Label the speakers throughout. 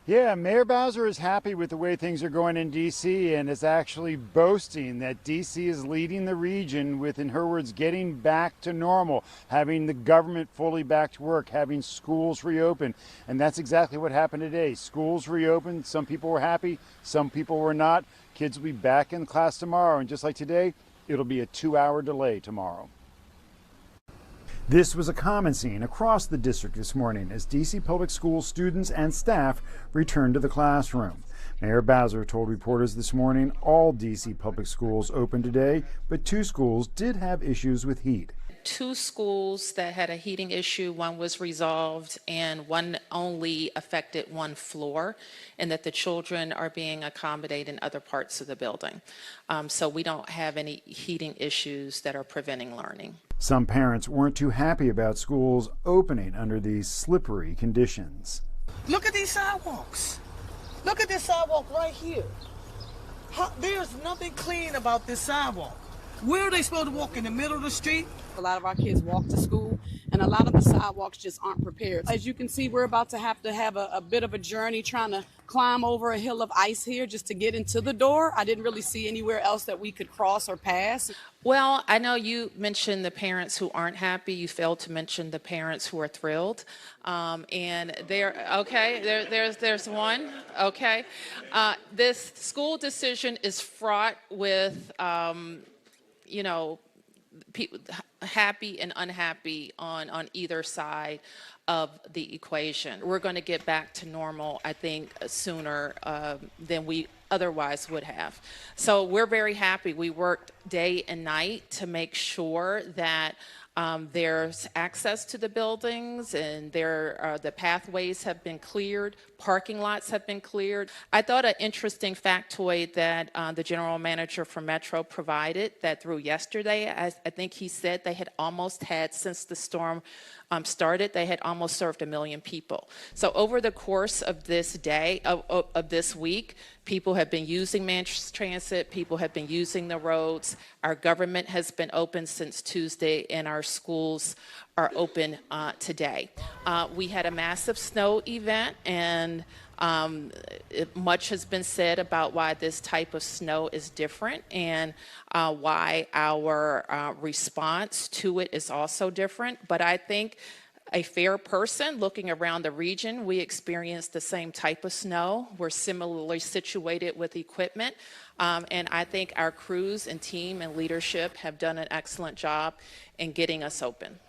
Speaker 1: Yeah, Mayor Bowser is happy with the way things are going in D.C. and is actually boasting that D.C. is leading the region with, in her words, getting back to normal, having the government fully back to work, having schools reopen. And that's exactly what happened today. Schools reopened. Some people were happy, some people were not. Kids will be back in class tomorrow. And just like today, it'll be a 2-hour delay tomorrow. This was a common scene across the district this morning as D.C. Public Schools students and staff returned to the classroom. Mayor Bowser told reporters this morning all D.C. Public Schools opened today, but 2 schools did have issues with heat.
Speaker 2: 2 schools that had a heating issue, one was resolved and one only affected 1 floor, and that the children are being accommodated in other parts of the building. So we don't have any heating issues that are preventing learning.
Speaker 1: Some parents weren't too happy about schools opening under these slippery conditions.
Speaker 3: Look at these sidewalks. Look at this sidewalk right here. There's nothing clean about this sidewalk. Where are they supposed to walk, in the middle of the street?
Speaker 4: A lot of our kids walk to school, and a lot of the sidewalks just aren't prepared. As you can see, we're about to have a bit of a journey trying to climb over a hill of ice here just to get into the door. I didn't really see anywhere else that we could cross or pass.
Speaker 2: Well, I know you mentioned the parents who aren't happy. You failed to mention the parents who are thrilled. And there's one. Okay. This school decision is fraught with, happy and unhappy on either side of the equation. We're going to get back to normal, I think, sooner than we otherwise would have. So we're very happy. We worked day and night to make sure that there's access to the buildings, and the pathways have been cleared, parking lots have been cleared. I thought an interesting factoid that the general manager for Metro provided, that through yesterday, I think he said they had almost had, since the storm started, they had almost served 1 million people. So over the course of this day, of this week, people have been using mass transit, people have been using the roads. Our government has been open since Tuesday, and our schools are open today. We had a massive snow event, and much has been said about why this type of snow is different, and why our response to it is also different. But I think a fair person looking around the region, we experienced the same type of snow. We're similarly situated with equipment. And I think our crews and team and leadership have done an excellent job in getting us open.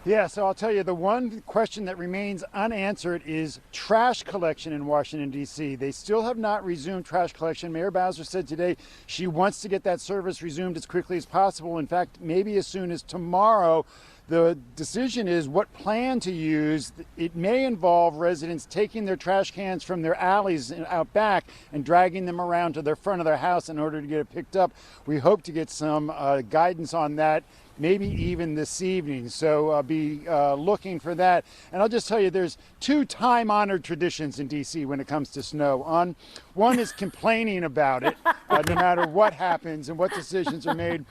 Speaker 1: Yeah, so I'll tell you, the one question that remains unanswered is trash collection in Washington, D.C. They still have not resumed trash collection. Mayor Bowser said today she wants to get that service resumed as quickly as possible. In fact, maybe as soon as tomorrow. The decision is what plan to use. It may involve residents taking their trash cans from their alleys out back and dragging them around to the front of their house in order to get it picked up. We hope to get some guidance on that, maybe even this evening. So be looking for that. And I'll just tell you, there's 2 time-honored traditions in D.C. when it comes to snow. One is complaining about it, no matter what happens and what decisions are made.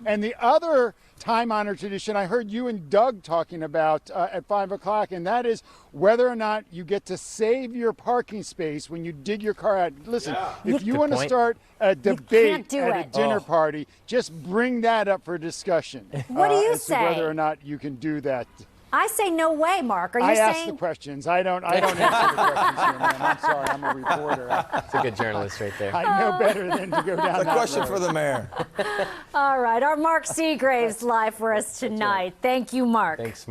Speaker 1: And the other time-honored tradition I heard you and Doug talking about at 5 o'clock, and that is whether or not you get to save your parking space when you dig your car out. Listen, if you want to start a debate at a dinner party, just bring that up for discussion.
Speaker 5: What do you
Speaker 1: as
Speaker 5: say?
Speaker 1: To whether or not you can do that.
Speaker 5: I say no way, Mark. Are you
Speaker 1: I
Speaker 5: saying?
Speaker 1: ask the questions. I don't answer the questions here, man. I'm sorry. I'm a reporter.
Speaker 6: It's a good journalist right there.
Speaker 1: I know better than to go down
Speaker 7: The
Speaker 1: that
Speaker 7: question
Speaker 1: road.
Speaker 7: for the mayor.
Speaker 5: All right. Our Mark Seagraves live for us tonight. Thank you, Mark.
Speaker 6: Thanks.